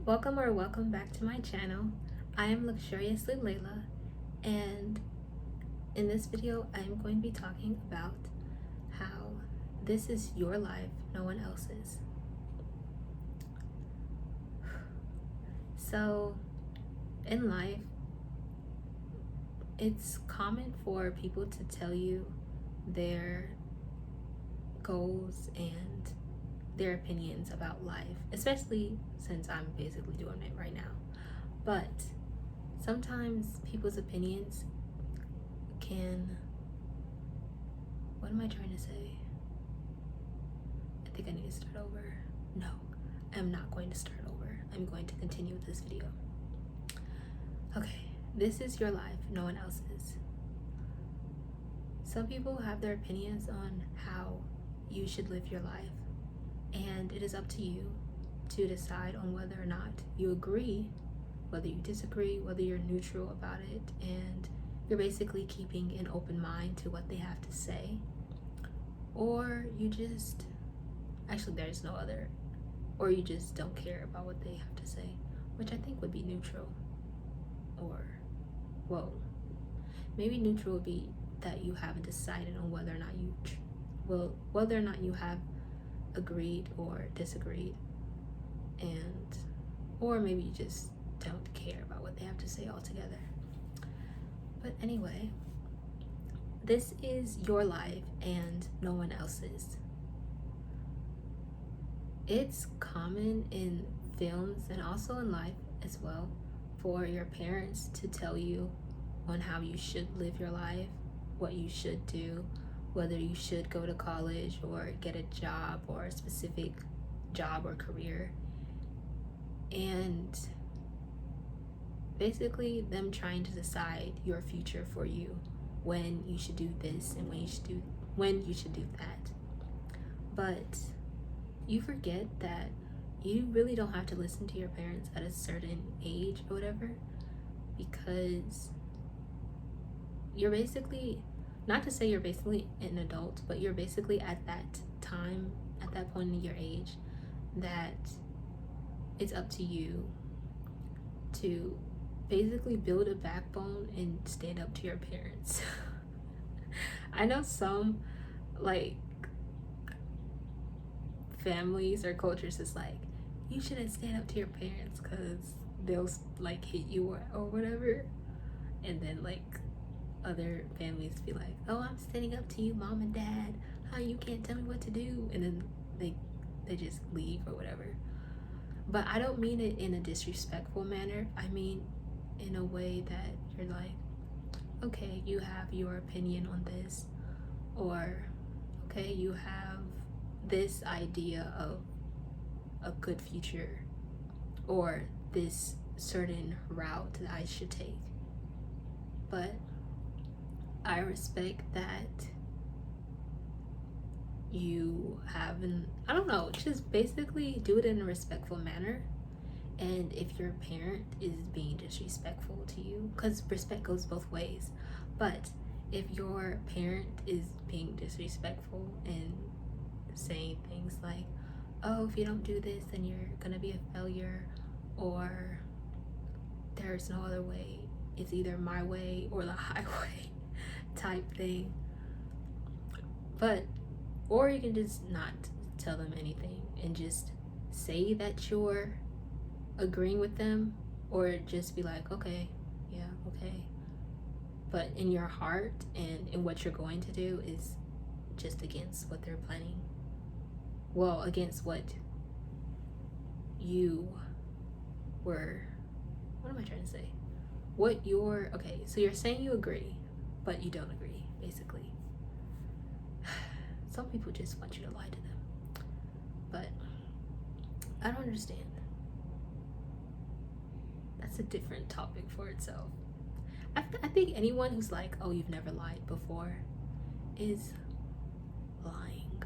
Welcome back to my channel. I am Luxuriously Layla, and in this video I am going to be talking about how this is your life, no one else's. So in life, it's common for people to tell you their goals and their opinions about life, especially since I'm basically doing it right now. But sometimes people's opinions can, what am I trying to say? I think I need to start over. No, I'm not going to start over. I'm going to continue with this video. Okay, this is your life, no one else's. Some people have their opinions on how you should live your life, and it is up to you to decide on whether or not you agree, whether you disagree, whether you're neutral about it, and you're basically keeping an open mind to what they have to say, or you just, actually there's no other, or you just don't care about what they have to say, which I think would be neutral. Or, well, maybe neutral would be that you haven't decided on whether or not you have agreed or disagreed, and or maybe you just don't care about what they have to say altogether. But anyway, this is your life and no one else's. It's common in films and also in life as well for your parents to tell you on how you should live your life, what you should do, whether you should go to college or get a job or a specific job or career. And basically them trying to decide your future for you, when you should do this and when you should do that. But you forget that you really don't have to listen to your parents at a certain age or whatever, because you're basically, not to say you're basically an adult, but you're basically at that time, at that point in your age, that it's up to you to basically build a backbone and stand up to your parents. I know some like families or cultures is like, you shouldn't stand up to your parents because they'll like hit you or whatever, and then like other families be like, oh, I'm standing up to you, mom and dad, how you can't tell me what to do, and then they just leave or whatever. But I don't mean it in a disrespectful manner. I mean in a way that you're like, okay, you have your opinion on this, or okay, you have this idea of a good future, or this certain route that I should take. But I respect that you have I don't know, just basically do it in a respectful manner. And if your parent is being disrespectful to you, because respect goes both ways, but if your parent is being disrespectful and saying things like, oh, if you don't do this then you're gonna be a failure, or there's no other way, it's either my way or the highway type thing. But or you can just not tell them anything and just say that you're agreeing with them, or just be like, okay, yeah, okay, but in your heart and in what you're going to do is just against what they're planning, well, against what you were, what am I trying to say, what you're, okay, so you're saying you agree but you don't agree, basically. Some people just want you to lie to them, but I don't understand. That's a different topic for itself. I think anyone who's like, oh, you've never lied before, is lying,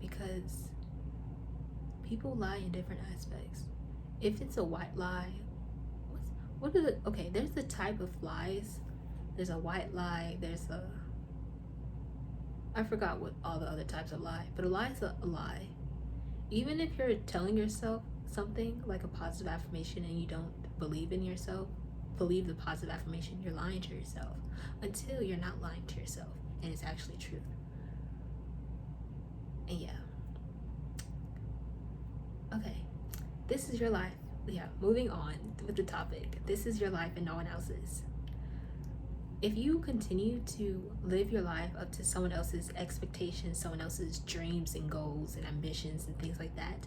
because people lie in different aspects. If it's a white lie, what is it? Okay, there's the type of lies. There's a white lie, there's a, I forgot what all the other types of lie, but a lie is a lie. Even if you're telling yourself something like a positive affirmation and you don't believe in yourself, believe the positive affirmation, you're lying to yourself until you're not lying to yourself and it's actually truth. And yeah. Okay. This is your life. Yeah, moving on with the topic. This is your life and no one else's. If you continue to live your life up to someone else's expectations, someone else's dreams and goals and ambitions and things like that,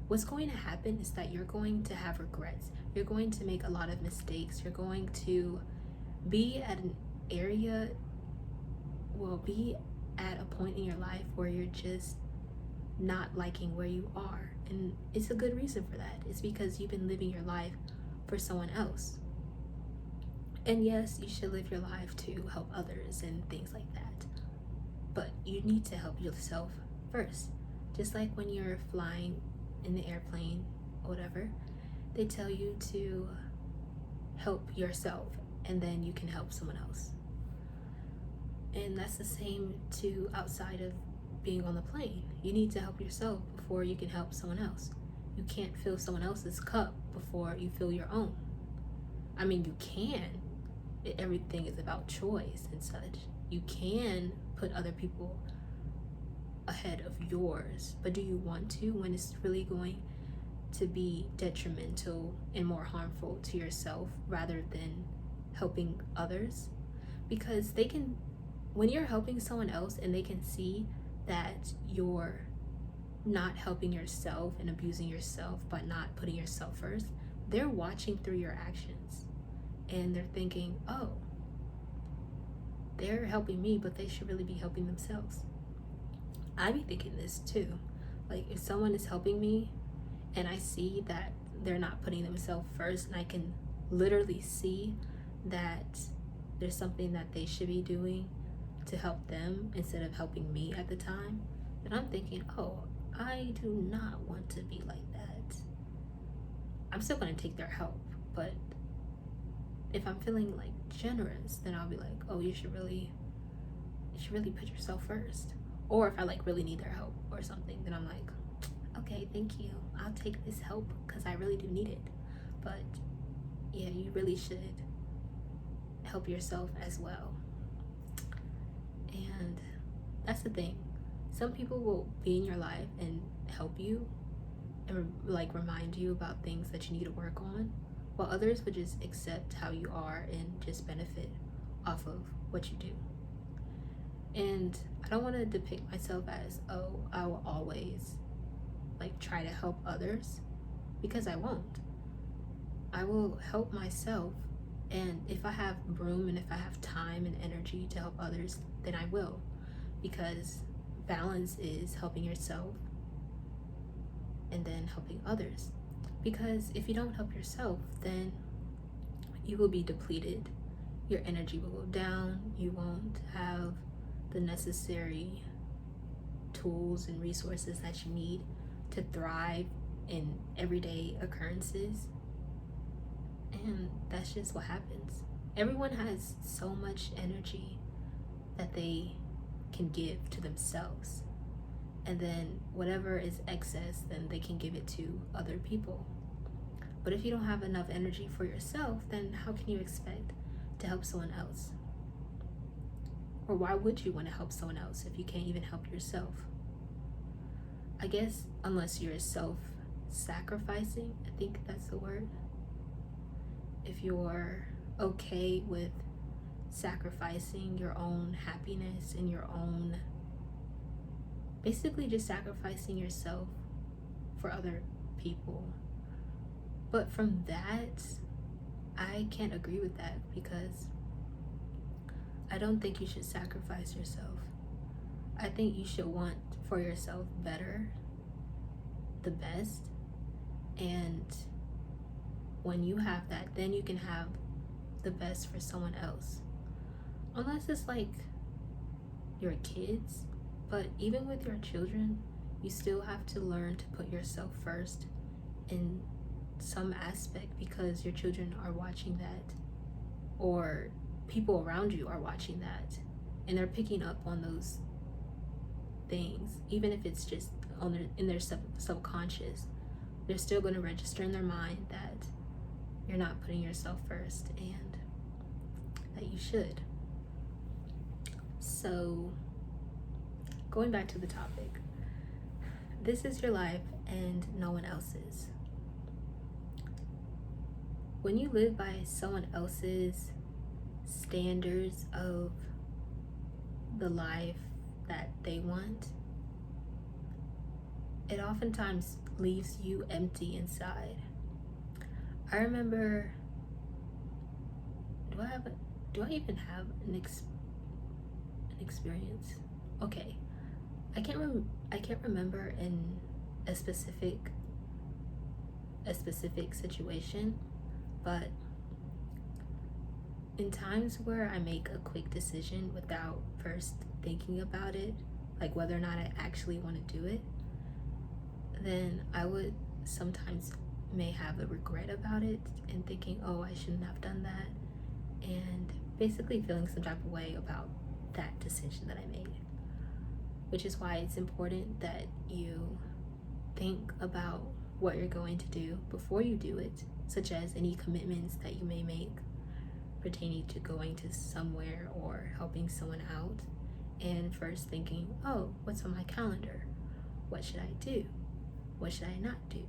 what's going to happen is that you're going to have regrets. You're going to make a lot of mistakes. You're going to be at an area, be at a point in your life where you're just not liking where you are. And it's a good reason for that. It's because you've been living your life for someone else. And yes, you should live your life to help others and things like that. But you need to help yourself first. Just like when you're flying in the airplane or whatever, they tell you to help yourself and then you can help someone else. And that's the same to outside of being on the plane. You need to help yourself before you can help someone else. You can't fill someone else's cup before you fill your own. I mean, you can. Everything is about choice and such. You can put other people ahead of yours, but do you want to when it's really going to be detrimental and more harmful to yourself rather than helping others? Because they can, when you're helping someone else and they can see that you're not helping yourself and abusing yourself by not putting yourself first, they're watching through your actions and they're thinking, oh, they're helping me, but they should really be helping themselves. I be thinking this too. Like, if someone is helping me and I see that they're not putting themselves first, and I can literally see that there's something that they should be doing to help them instead of helping me at the time, then I'm thinking, oh, I do not want to be like that. I'm still going to take their help, but if I'm feeling like generous, then I'll be like, oh, you should really put yourself first. Or if I like really need their help or something, then I'm like, okay, thank you, I'll take this help because I really do need it. But yeah, you really should help yourself as well. And that's the thing, some people will be in your life and help you and like remind you about things that you need to work on, while others would just accept how you are and just benefit off of what you do. And I don't want to depict myself as, oh, I will always like try to help others, because I won't. I will help myself, and if I have room and if I have time and energy to help others, then I will, because balance is helping yourself and then helping others. Because if you don't help yourself, then you will be depleted, your energy will go down, you won't have the necessary tools and resources that you need to thrive in everyday occurrences. And that's just what happens. Everyone has so much energy that they can give to themselves, and then whatever is excess, then they can give it to other people. But if you don't have enough energy for yourself, then how can you expect to help someone else? Or why would you want to help someone else if you can't even help yourself? I guess unless you're self-sacrificing, I think that's the word. If you're okay with sacrificing your own happiness and your own, basically just sacrificing yourself for other people. But from that, I can't agree with that, because I don't think you should sacrifice yourself. I think you should want for yourself better, the best, and when you have that, then you can have the best for someone else. Unless it's like your kids, but even with your children, you still have to learn to put yourself first in some aspect, because your children are watching that, or people around you are watching that, and they're picking up on those things, even if it's just in their subconscious. they're still going to register in their mind that you're not putting yourself first and that you should. So, going back to the topic, this is your life and no one else's. When you live by someone else's standards of the life that they want, it oftentimes leaves you empty inside. I remember, do I even have an experience? Okay, I can't remember in a specific situation, but in times where I make a quick decision without first thinking about it, like whether or not I actually want to do it, then I would sometimes may have a regret about it and thinking, oh, I shouldn't have done that, and basically feeling some type of way about that decision that I made. Which is why it's important that you think about what you're going to do before you do it, such as any commitments that you may make pertaining to going to somewhere or helping someone out, and first thinking, oh, what's on my calendar? What should I do? What should I not do?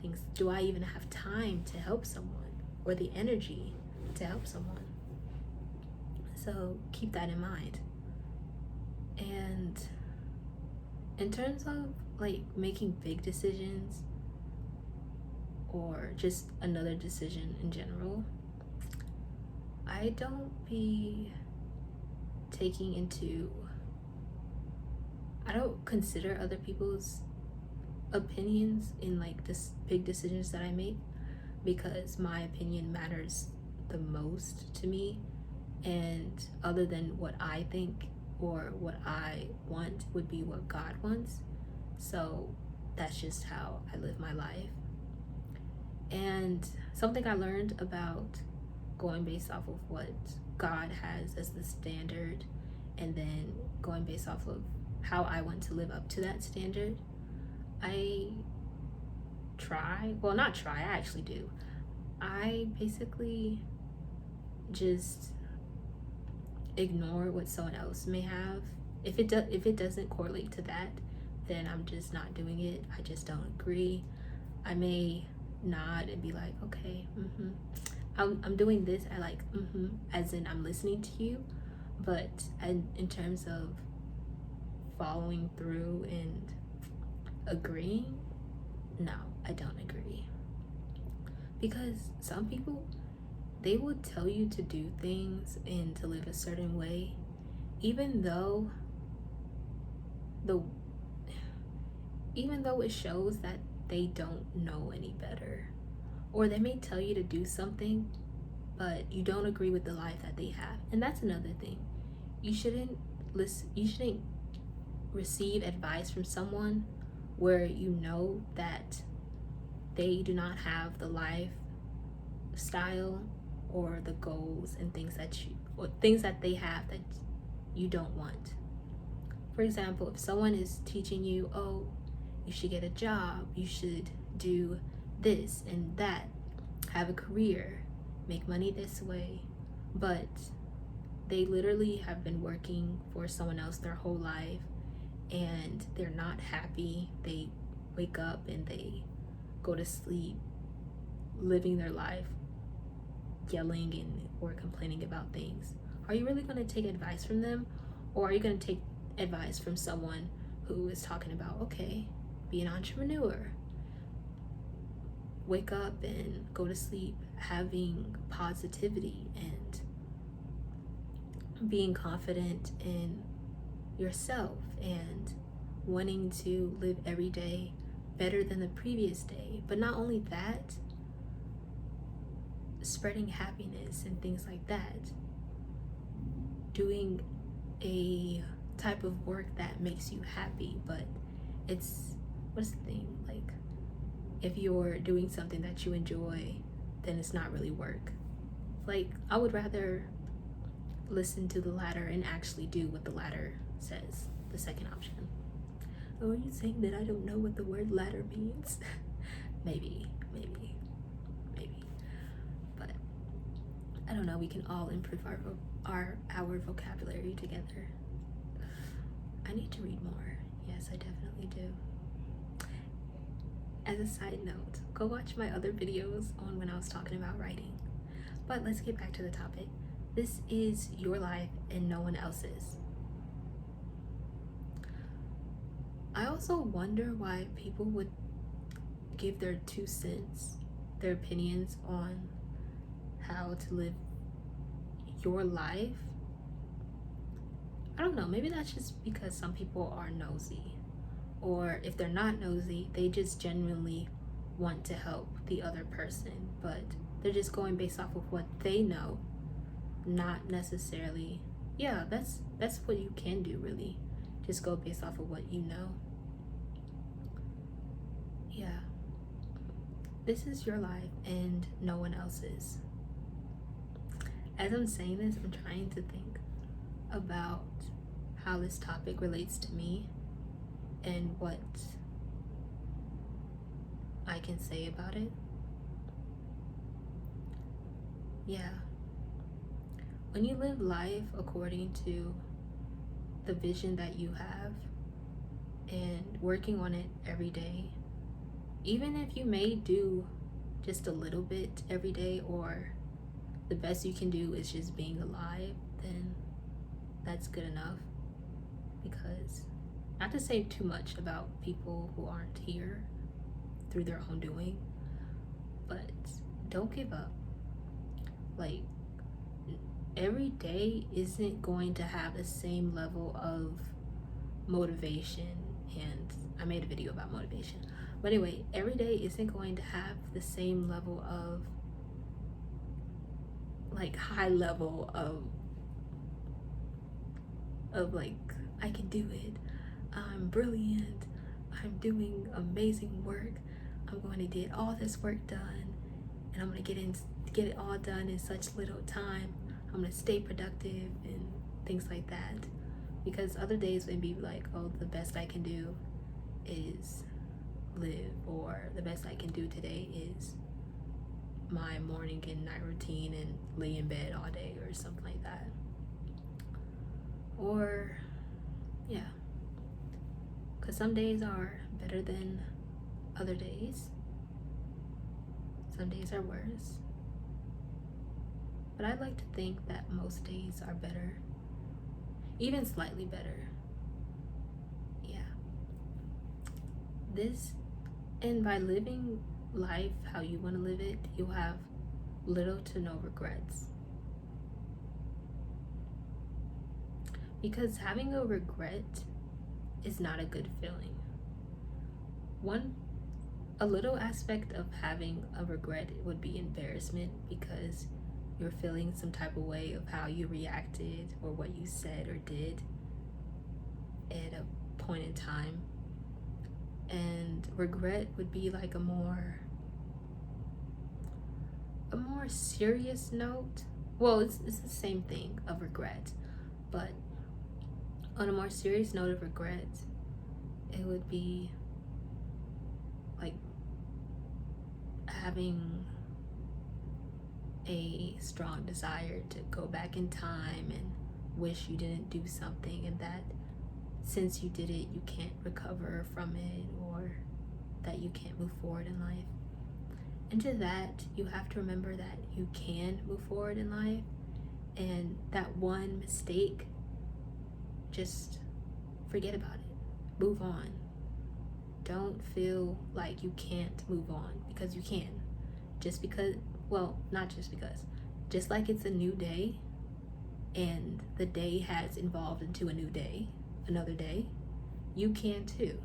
Things, do I even have time to help someone or the energy to help someone? So keep that in mind. And in terms of like making big decisions or just another decision in general, I don't consider other people's opinions in like this big decisions that I make, because my opinion matters the most to me, and other than what I think or what I want would be what God wants. So that's just how I live my life. And something I learned about going based off of what God has as the standard, and then going based off of how I want to live up to that standard, I actually do. I basically just ignore what someone else may have. If it doesn't correlate to that, then I'm just not doing it. I just don't agree. I may nod and be like, okay, I'm doing this. I like, as in I'm listening to you, but in terms of following through and agreeing, no, I don't agree. Because some people, they would tell you to do things and to live a certain way, even though it shows that they don't know any better. Or they may tell you to do something, but you don't agree with the life that they have. And that's another thing. You shouldn't receive advice from someone where you know that they do not have the lifestyle or the goals and things that they have that you don't want. For example, if someone is teaching you, oh, you should get a job, you should do this and that, have a career, make money this way, but they literally have been working for someone else their whole life and they're not happy. They wake up and they go to sleep living their life yelling or complaining about things. Are you really going to take advice from them, or are you going to take advice from someone who is talking about, okay, be an entrepreneur, wake up and go to sleep having positivity and being confident in yourself and wanting to live every day better than the previous day? But not only that, spreading happiness and things like that, doing a type of work that makes you happy. But what's the thing, like, if you're doing something that you enjoy, then it's not really work. Like, I would rather listen to the latter and actually do what the latter says, the second option. Oh, are you saying that I don't know what the word ladder means? maybe. But I don't know. We can all improve our vocabulary together. I need to read more. Yes, I definitely do. As a side note, go watch my other videos on when I was talking about writing. But let's get back to the topic. This is your life and no one else's. I also wonder why people would give their 2 cents, their opinions on how to live your life. I don't know, maybe that's just because some people are nosy. Or if they're not nosy, they just genuinely want to help the other person, but they're just going based off of what they know, not necessarily, yeah, that's what you can do, really. Just go based off of what you know. Yeah. This is your life and no one else's. As I'm saying this, I'm trying to think about how this topic relates to me and what I can say about it. Yeah. When you live life according to the vision that you have and working on it every day, even if you may do just a little bit every day, or the best you can do is just being alive, then that's good enough. Because, not to say too much about people who aren't here through their own doing, but don't give up. Like, every day isn't going to have the same level of motivation, and I made a video about motivation. But anyway, every day isn't going to have the same level of, like, high level of like, I can do it, I'm brilliant, I'm doing amazing work, I'm going to get all this work done, and I'm going to get it all done in such little time, I'm going to stay productive and things like that. Because other days would be like, oh, the best I can do is live, or the best I can do today is my morning and night routine and lay in bed all day, or something like that. Or, yeah, because some days are better than other days. Some days are worse. But I like to think that most days are better, even slightly better. Yeah. And by living life how you want to live it, you'll have little to no regrets. Because having a regret is not a good feeling. A little aspect of having a regret would be embarrassment, because you're feeling some type of way of how you reacted or what you said or did at a point in time. And regret would be like a more serious note. Well, it's the same thing of regret, but on a more serious note of regret, it would be like having a strong desire to go back in time and wish you didn't do something, and that since you did it, you can't recover from it, or that you can't move forward in life. And to that, you have to remember that you can move forward in life, and that one mistake, just forget about it. Move on. Don't feel like you can't move on, because you can. Just because, well, not just because. Just like it's a new day, and the day has evolved into a new day, another day, you can too.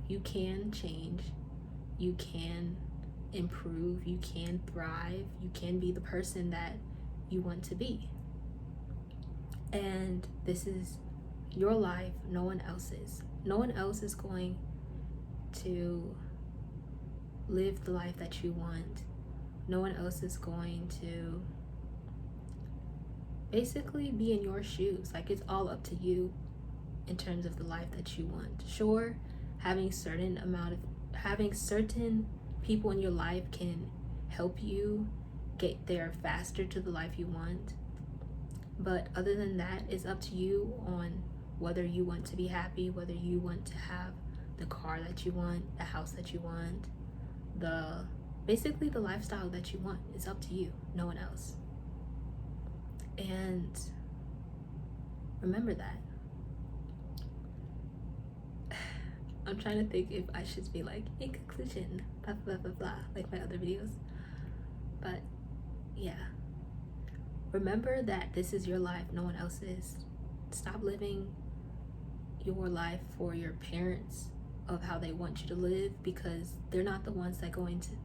You can change. You can improve. You can thrive. You can be the person that you want to be. And this is your life, no one else's. No one else is going to live the life that you want. No one else is going to basically be in your shoes. Like, it's all up to you in terms of the life that you want. Sure, having certain people in your life can help you get there faster to the life you want. But other than that, it's up to you on whether you want to be happy, whether you want to have the car that you want, the house that you want, basically the lifestyle that you want. It's up to you, no one else. And remember that. I'm trying to think if I should be like, in conclusion, blah blah blah blah, like my other videos. But yeah, remember that this is your life, no one else's. Stop living your life for your parents of how they want you to live, because they're not the ones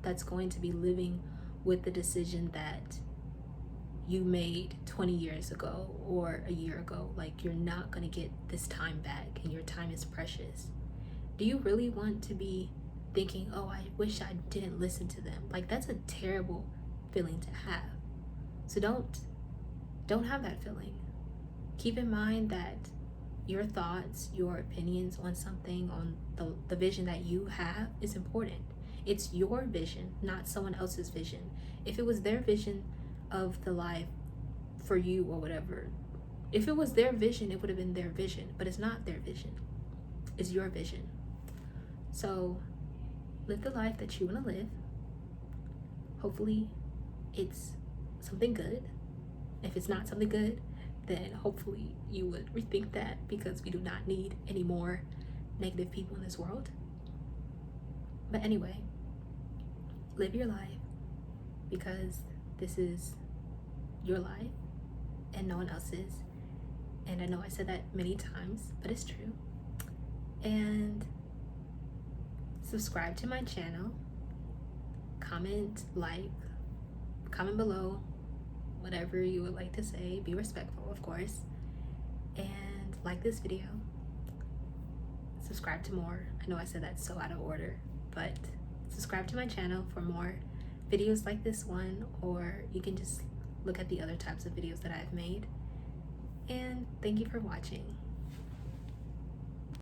that's going to be living with the decision that you made 20 years ago or a year ago. Like, you're not going to get this time back, and your time is precious. Do you really want to be thinking, oh, I wish I didn't listen to them? Like, that's a terrible feeling to have. So don't have that feeling. Keep in mind that your thoughts, your opinions on something, on the vision that you have is important. It's your vision, not someone else's vision. If it was their vision of the life for you or whatever, if it was their vision, it would have been their vision, but it's not their vision. It's your vision. So live the life that you want to live. Hopefully it's something good. If it's not something good, then hopefully you would rethink that, because we do not need any more negative people in this world. But anyway, live your life, because this is your life and no one else's. And I know I said that many times, but it's true. And subscribe to my channel, comment below, whatever you would like to say. Be respectful, of course. And like this video. Subscribe to more. I know I said that so out of order, but subscribe to my channel for more videos like this one, or you can just look at the other types of videos that I've made. And thank you for watching.